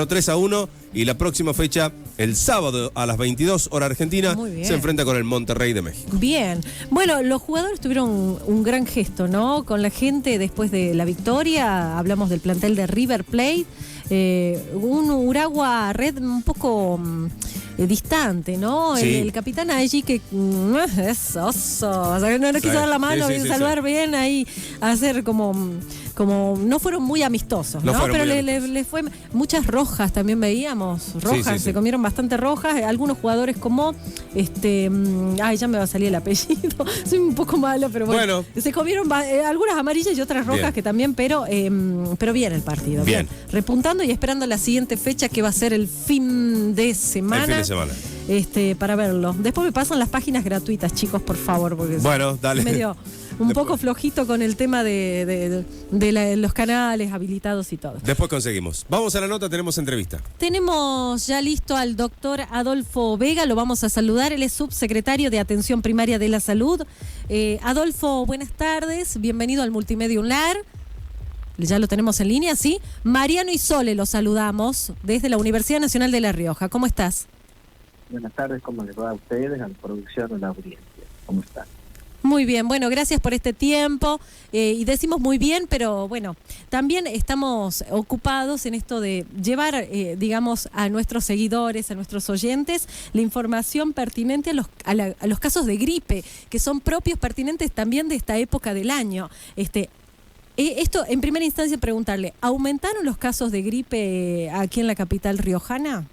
ganó 3-1 y la próxima fecha, el sábado a las 22 hora argentina, se enfrenta con el Monterrey de México. Bien. Bueno, los jugadores tuvieron un gran gesto, ¿no? Con la gente después de la victoria, hablamos del plantel de River Plate, un Uragua Red un poco distante, ¿no? Sí. El capitán allí que es oso, o sea, no quiso dar la mano, saludar bien ahí, hacer como no fueron muy amistosos, ¿no? Pero le fue muchas rojas también veíamos, rojas, se comieron bastante rojas, algunos jugadores como ya me va a salir el apellido, soy un poco malo, pero bueno. Se comieron algunas amarillas y otras rojas que también, pero bien el partido. Bien. Repuntando y esperando la siguiente fecha que va a ser el fin de semana. Para verlo. Después me pasan las páginas gratuitas, chicos, por favor, porque dale. Medio poco flojito con el tema de los canales habilitados y todo. Después conseguimos. Vamos a la nota, tenemos entrevista. Tenemos ya listo al doctor Adolfo Vega, lo vamos a saludar, él es subsecretario de Atención Primaria de la Salud. Adolfo, buenas tardes, bienvenido al Multimedia UNLAR. Ya lo tenemos en línea, ¿sí? Mariano y Sole lo saludamos desde la Universidad Nacional de La Rioja. ¿Cómo estás? Buenas tardes, ¿cómo les va a ustedes, a la producción o a la audiencia? ¿Cómo están? Muy bien, bueno, gracias por este tiempo. Y decimos muy bien, pero bueno, también estamos ocupados en esto de llevar, digamos, a nuestros seguidores, a nuestros oyentes, la información pertinente a los casos de gripe, que son propios, pertinentes también de esta época del año. Esto, en primera instancia, preguntarle, ¿aumentaron los casos de gripe aquí en la capital riojana?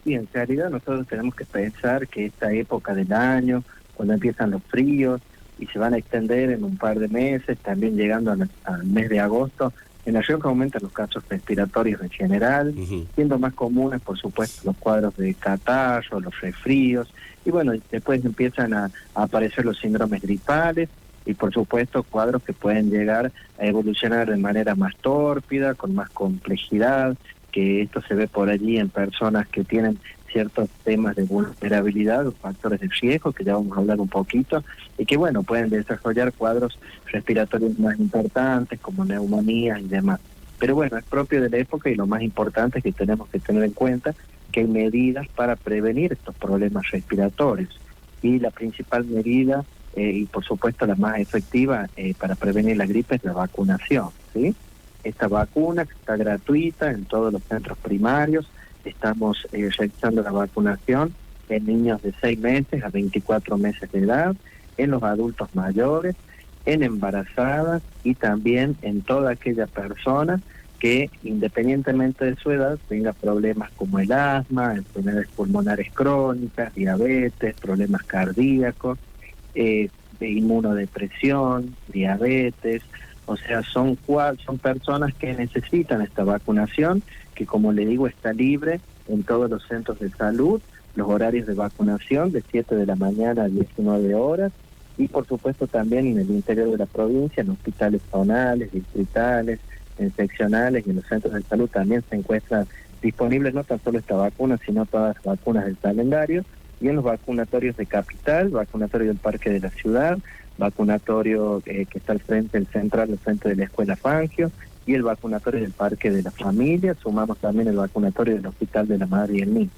Sí, en realidad nosotros tenemos que pensar que esta época del año, cuando empiezan los fríos y se van a extender en un par de meses, también llegando al mes de agosto, en La Rioja aumentan los casos respiratorios en general, siendo más comunes, por supuesto, los cuadros de catarro, los resfríos, y bueno, después empiezan a aparecer los síndromes gripales, y por supuesto cuadros que pueden llegar a evolucionar de manera más tórpida, con más complejidad, que esto se ve por allí en personas que tienen ciertos temas de vulnerabilidad o factores de riesgo, que ya vamos a hablar un poquito, y que bueno, pueden desarrollar cuadros respiratorios más importantes, como neumonías y demás. Pero bueno, es propio de la época y lo más importante es que tenemos que tener en cuenta que hay medidas para prevenir estos problemas respiratorios. Y la principal medida, y por supuesto la más efectiva para prevenir la gripe es la vacunación, ¿sí? Esta vacuna que está gratuita en todos los centros primarios. Estamos realizando la vacunación en niños de 6 meses a 24 meses de edad, en los adultos mayores, en embarazadas y también en toda aquella persona que, independientemente de su edad, tenga problemas como el asma, enfermedades pulmonares crónicas, diabetes, problemas cardíacos, de inmunodepresión, diabetes. O sea, son personas que necesitan esta vacunación, que como le digo está libre en todos los centros de salud, los horarios de vacunación de 7 de la mañana a 19 horas, y por supuesto también en el interior de la provincia, en hospitales zonales, distritales, en seccionales y en los centros de salud también se encuentra disponible no tan solo esta vacuna, sino todas las vacunas del calendario, y en los vacunatorios de Capital, vacunatorio del Parque de la Ciudad, vacunatorio que está al frente del central, al frente de la Escuela Fangio, y el vacunatorio del Parque de la Familia. Sumamos también el vacunatorio del Hospital de la Madre y el Niño.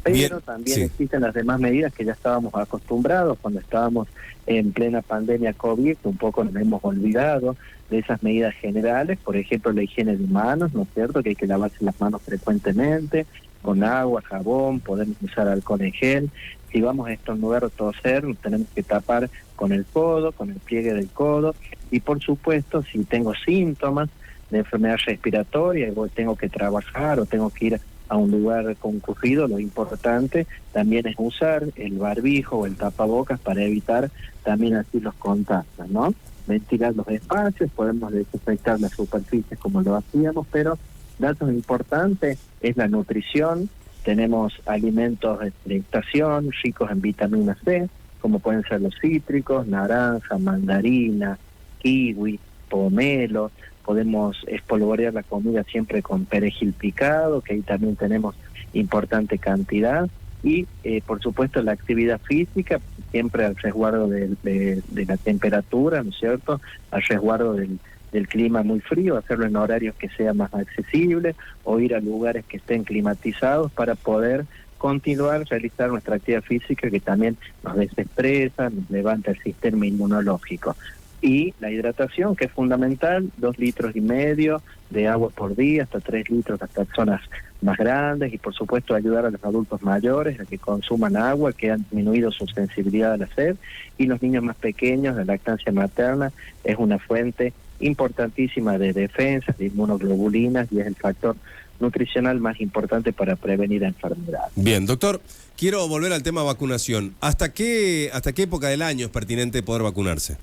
Pero también existen las demás medidas que ya estábamos acostumbrados cuando estábamos en plena pandemia COVID, que un poco nos hemos olvidado de esas medidas generales, por ejemplo la higiene de manos, ¿no es cierto?, que hay que lavarse las manos frecuentemente, con agua, jabón, podemos usar alcohol en gel. Si vamos a estornudar o toser, nos tenemos que tapar con el codo, con el pliegue del codo, y por supuesto, si tengo síntomas de enfermedad respiratoria y tengo que trabajar o tengo que ir a un lugar concurrido, lo importante también es usar el barbijo o el tapabocas para evitar también así los contagios, ¿no? Ventilar los espacios, podemos desinfectar las superficies como lo hacíamos, pero datos importantes es la nutrición. Tenemos alimentos de estación ricos en vitamina C, como pueden ser los cítricos, naranja, mandarina, kiwi, pomelo. Podemos espolvorear la comida siempre con perejil picado, que ahí también tenemos importante cantidad. Y, por supuesto, la actividad física, siempre al resguardo de la temperatura, ¿no es cierto?, al resguardo del del clima muy frío, hacerlo en horarios que sean más accesibles o ir a lugares que estén climatizados para poder continuar, realizar nuestra actividad física que también nos desestresa, nos levanta el sistema inmunológico. Y la hidratación, que es fundamental, 2,5 litros de agua por día, hasta 3 litros las personas más grandes, y por supuesto ayudar a los adultos mayores a que consuman agua, que han disminuido su sensibilidad a la sed, y los niños más pequeños, la lactancia materna es una fuente importantísima de defensa, de inmunoglobulinas, y es el factor nutricional más importante para prevenir enfermedades. Bien, doctor, quiero volver al tema vacunación. ¿Hasta qué época del año es pertinente poder vacunarse?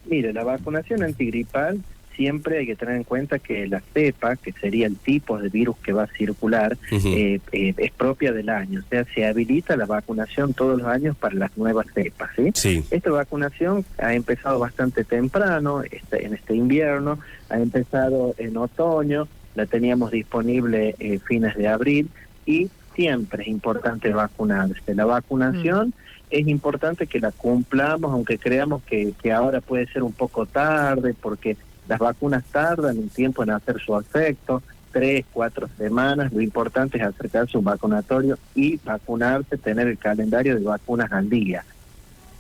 Mire, la vacunación antigripal siempre hay que tener en cuenta que la cepa, que sería el tipo de virus que va a circular, es propia del año. O sea, se habilita la vacunación todos los años para las nuevas cepas, ¿sí? Sí. Esta vacunación ha empezado bastante temprano, en este invierno, ha empezado en otoño, la teníamos disponible fines de abril, y siempre es importante vacunarse. La vacunación es importante que la cumplamos, aunque creamos que ahora puede ser un poco tarde, porque las vacunas tardan un tiempo en hacer su efecto, 3, 4 semanas. Lo importante es acercarse a un vacunatorio y vacunarse, tener el calendario de vacunas al día.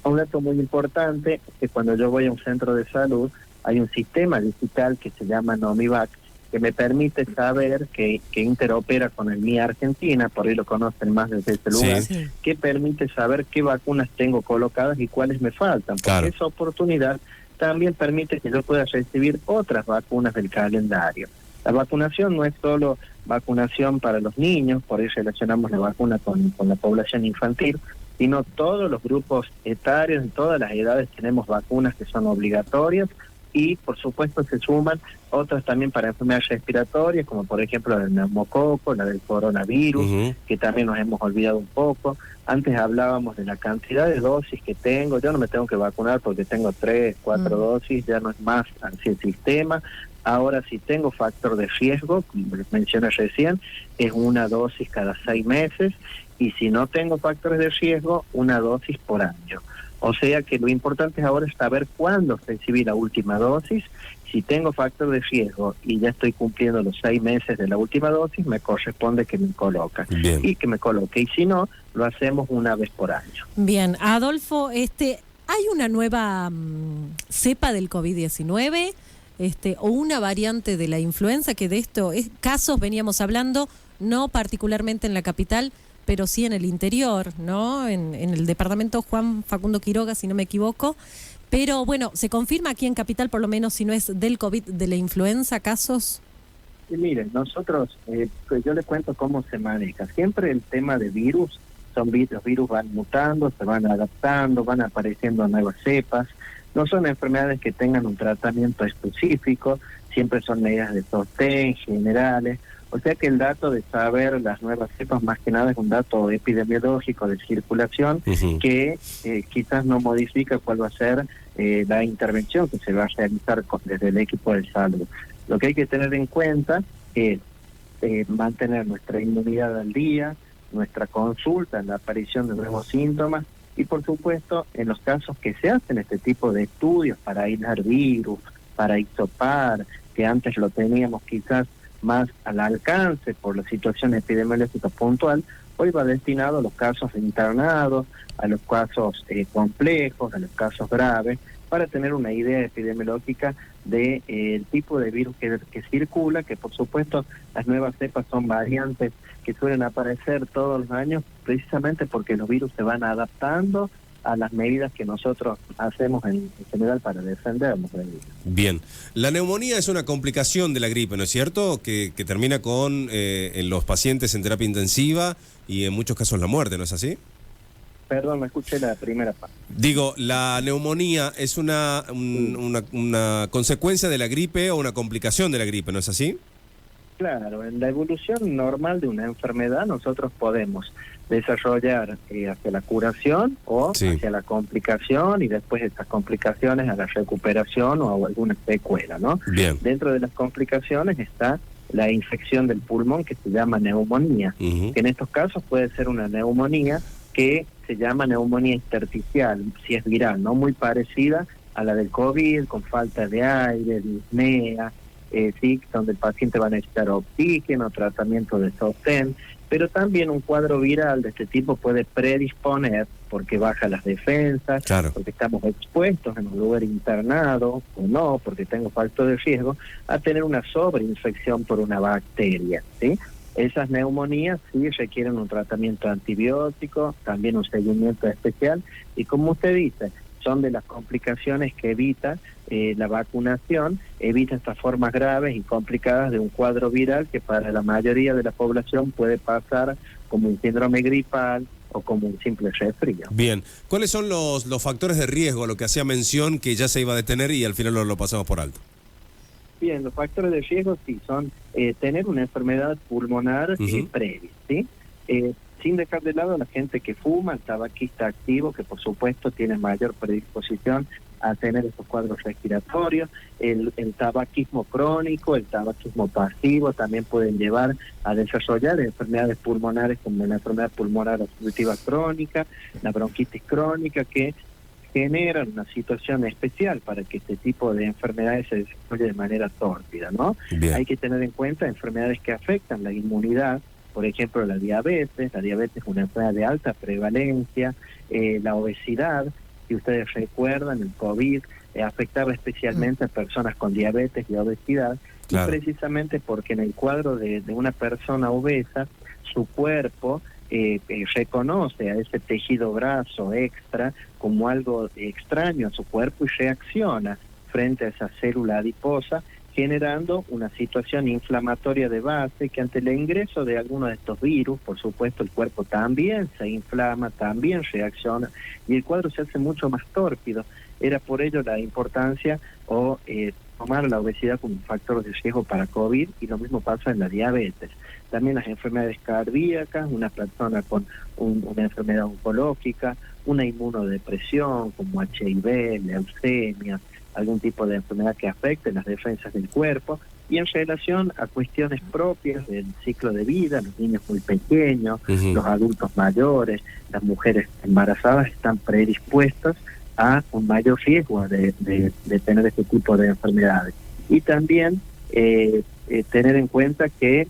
Un dato muy importante es que cuando yo voy a un centro de salud, hay un sistema digital que se llama Nomivac, que me permite saber que interopera con el MI Argentina, por ahí lo conocen más desde este lugar, sí. Que permite saber qué vacunas tengo colocadas y cuáles me faltan, porque claro, esa oportunidad también permite que yo pueda recibir otras vacunas del calendario. La vacunación no es solo vacunación para los niños, por ahí relacionamos la vacuna con la población infantil, sino todos los grupos etarios, en todas las edades tenemos vacunas que son obligatorias, y por supuesto se suman otras también para enfermedades respiratorias, como por ejemplo la del neumococo, la del coronavirus, que también nos hemos olvidado un poco. Antes hablábamos de la cantidad de dosis que tengo. Yo no me tengo que vacunar porque tengo 3, 4 dosis, ya no es más así el sistema. Ahora, si tengo factor de riesgo, como les mencioné recién, es una dosis cada 6 meses, y si no tengo factores de riesgo, una dosis por año. O sea que lo importante ahora es saber cuándo recibí la última dosis. Si tengo factor de riesgo y ya estoy cumpliendo los 6 meses de la última dosis, me corresponde que me coloque. Y que me coloque. Y si no, lo hacemos una vez por año. Bien, Adolfo, hay una nueva cepa del COVID-19, o una variante de la influenza, que de casos veníamos hablando, no particularmente en la capital, pero sí en el interior, ¿no? En el departamento Juan Facundo Quiroga, si no me equivoco. Pero bueno, ¿se confirma aquí en Capital, por lo menos, si no es del COVID, de la influenza, casos? Sí, miren, nosotros, yo les cuento cómo se maneja. Siempre el tema de virus, los virus van mutando, se van adaptando, van apareciendo nuevas cepas. No son enfermedades que tengan un tratamiento específico, siempre son medidas de sostén generales. O sea que el dato de saber las nuevas cepas más que nada es un dato epidemiológico de circulación que quizás no modifica cuál va a ser la intervención que se va a realizar desde el equipo de salud. Lo que hay que tener en cuenta es mantener nuestra inmunidad al día, nuestra consulta en la aparición de nuevos síntomas, y por supuesto en los casos que se hacen este tipo de estudios para aislar virus, para hisopar, que antes lo teníamos quizás más al alcance por la situación epidemiológica puntual, hoy va destinado a los casos de internados, a los casos complejos, a los casos graves, para tener una idea epidemiológica de el tipo de virus que circula, que por supuesto las nuevas cepas son variantes que suelen aparecer todos los años, precisamente porque los virus se van adaptando a las medidas que nosotros hacemos en general para defendernos de ellos. Bien. La neumonía es una complicación de la gripe, ¿no es cierto? Que termina con en los pacientes en terapia intensiva y en muchos casos la muerte, ¿no es así? Perdón, me escuché la primera parte. Digo, la neumonía es una consecuencia de la gripe o una complicación de la gripe, ¿no es así? Claro, en la evolución normal de una enfermedad nosotros podemos desarrollar hacia la curación o hacia la complicación, y después de estas complicaciones a la recuperación o a alguna secuela, ¿no? Bien. Dentro de las complicaciones está la infección del pulmón, que se llama neumonía, que en estos casos puede ser una neumonía que se llama neumonía intersticial, si es viral, no muy parecida a la del COVID, con falta de aire, disnea, sí, donde el paciente va a necesitar oxígeno, tratamiento de sostén, pero también un cuadro viral de este tipo puede predisponer, porque baja las defensas, claro, porque estamos expuestos en un lugar internado, o no, porque tengo factor de riesgo, a tener una sobreinfección por una bacteria, ¿sí? Esas neumonías sí requieren un tratamiento antibiótico, también un seguimiento especial, y como usted dice, son de las complicaciones que evita la vacunación, evita estas formas graves y complicadas de un cuadro viral que para la mayoría de la población puede pasar como un síndrome gripal o como un simple resfrío. Bien, ¿cuáles son los factores de riesgo, lo que hacía mención que ya se iba a detener y al final lo pasamos por alto? Bien, los factores de riesgo sí son tener una enfermedad pulmonar previa, ¿sí? Sin dejar de lado a la gente que fuma, el tabaquista activo, que por supuesto tiene mayor predisposición a tener estos cuadros respiratorios, el tabaquismo crónico, el tabaquismo pasivo también pueden llevar a desarrollar enfermedades pulmonares como la enfermedad pulmonar obstructiva crónica, la bronquitis crónica, que generan una situación especial para que este tipo de enfermedades se desarrolle de manera tórpida, ¿no? Bien. Hay que tener en cuenta enfermedades que afectan la inmunidad. Por ejemplo, la diabetes es una enfermedad de alta prevalencia, la obesidad, si ustedes recuerdan, el COVID afectaba especialmente a personas con diabetes y obesidad, claro, y precisamente porque en el cuadro de una persona obesa, su cuerpo reconoce a ese tejido graso extra como algo extraño a su cuerpo y reacciona frente a esa célula adiposa, generando una situación inflamatoria de base que ante el ingreso de alguno de estos virus, por supuesto, el cuerpo también se inflama, también reacciona y el cuadro se hace mucho más tórpido. Era por ello la importancia tomar la obesidad como un factor de riesgo para COVID, y lo mismo pasa en la diabetes. También las enfermedades cardíacas, una persona con una enfermedad oncológica, una inmunodepresión como HIV, leucemia, algún tipo de enfermedad que afecte las defensas del cuerpo, y en relación a cuestiones propias del ciclo de vida, los niños muy pequeños, los adultos mayores, las mujeres embarazadas están predispuestas a un mayor riesgo de tener este tipo de enfermedades. Y también tener en cuenta que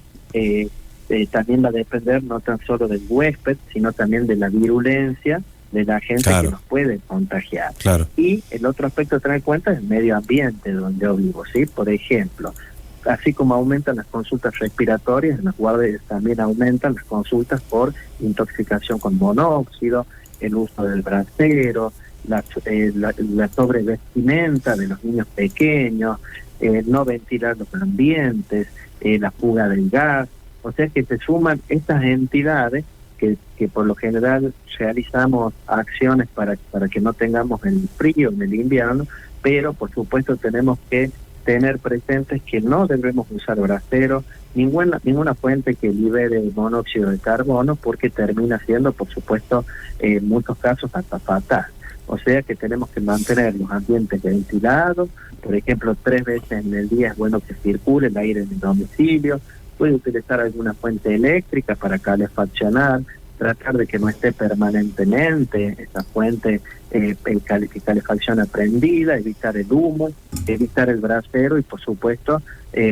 también va a depender no tan solo del huésped, sino también de la virulencia de la gente, claro, que nos puede contagiar. Claro. Y el otro aspecto a tener en cuenta es el medio ambiente donde yo vivo, ¿sí? Por ejemplo, así como aumentan las consultas respiratorias, en las guardias también aumentan las consultas por intoxicación con monóxido, el uso del brasero, la sobrevestimenta de los niños pequeños, no ventilar los ambientes, la fuga del gas. O sea que se suman estas entidades que por lo general realizamos acciones para que no tengamos el frío en el invierno, pero por supuesto tenemos que tener presentes que no debemos usar brasero, ninguna fuente que libere monóxido de carbono, porque termina siendo, por supuesto, en muchos casos hasta fatal. O sea que tenemos que mantener los ambientes ventilados, por ejemplo, 3 veces en el día es bueno que circule el aire en el domicilio, puede utilizar alguna fuente eléctrica para calefaccionar, tratar de que no esté permanentemente esa fuente que calefacciona prendida, evitar el humo, evitar el brasero y por supuesto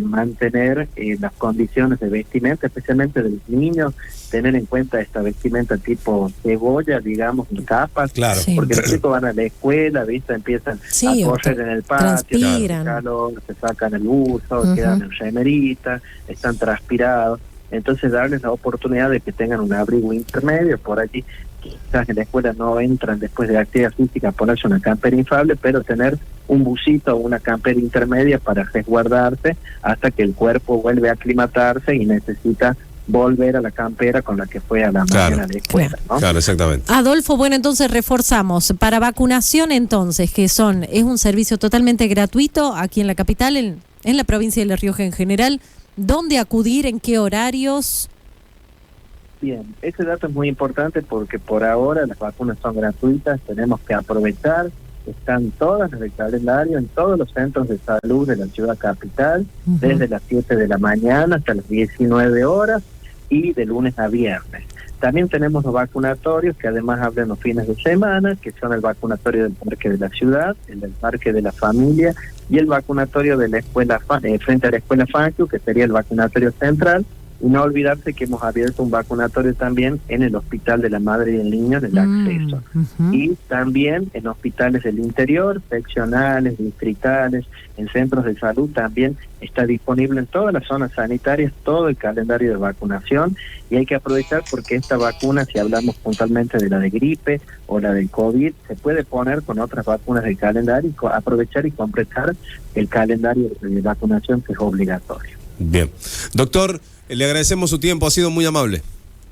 mantener las condiciones de vestimenta, especialmente de los niños, tener en cuenta esta vestimenta tipo cebolla, digamos, en capas, claro, sí, porque los chicos van a la escuela, ¿viste? Empiezan a correr en el patio, calor, se sacan el buzo, quedan en remerita, están transpirados. Entonces darles la oportunidad de que tengan un abrigo intermedio por allí. Quizás en la escuela no entran después de actividad física a ponerse una campera inflable, pero tener un busito o una campera intermedia para resguardarse hasta que el cuerpo vuelve a aclimatarse y necesita volver a la campera con la que fue a la mañana de escuela, ¿no? Claro, exactamente. Adolfo, bueno, entonces reforzamos. Para vacunación entonces, es un servicio totalmente gratuito aquí en la capital, en la provincia de La Rioja en general. ¿Dónde acudir? ¿En qué horarios? Bien, ese dato es muy importante porque por ahora las vacunas son gratuitas, tenemos que aprovechar, están todas en el calendario, en todos los centros de salud de la ciudad capital, desde las 7 de la mañana hasta las 19 horas y de lunes a viernes. También tenemos los vacunatorios que además abren los fines de semana, que son el vacunatorio del Parque de la Ciudad, el del Parque de la Familia y el vacunatorio de la escuela frente a la escuela Fancu, que sería el vacunatorio central. Y no olvidarse que hemos abierto un vacunatorio también en el Hospital de la Madre y el Niño en el acceso. Y también en hospitales del interior, seccionales, distritales, en centros de salud también está disponible en todas las zonas sanitarias todo el calendario de vacunación, y hay que aprovechar porque esta vacuna, si hablamos puntualmente de la de gripe o la del COVID, se puede poner con otras vacunas del calendario y aprovechar y completar el calendario de vacunación que es obligatorio. Bien. Doctor, le agradecemos su tiempo, ha sido muy amable.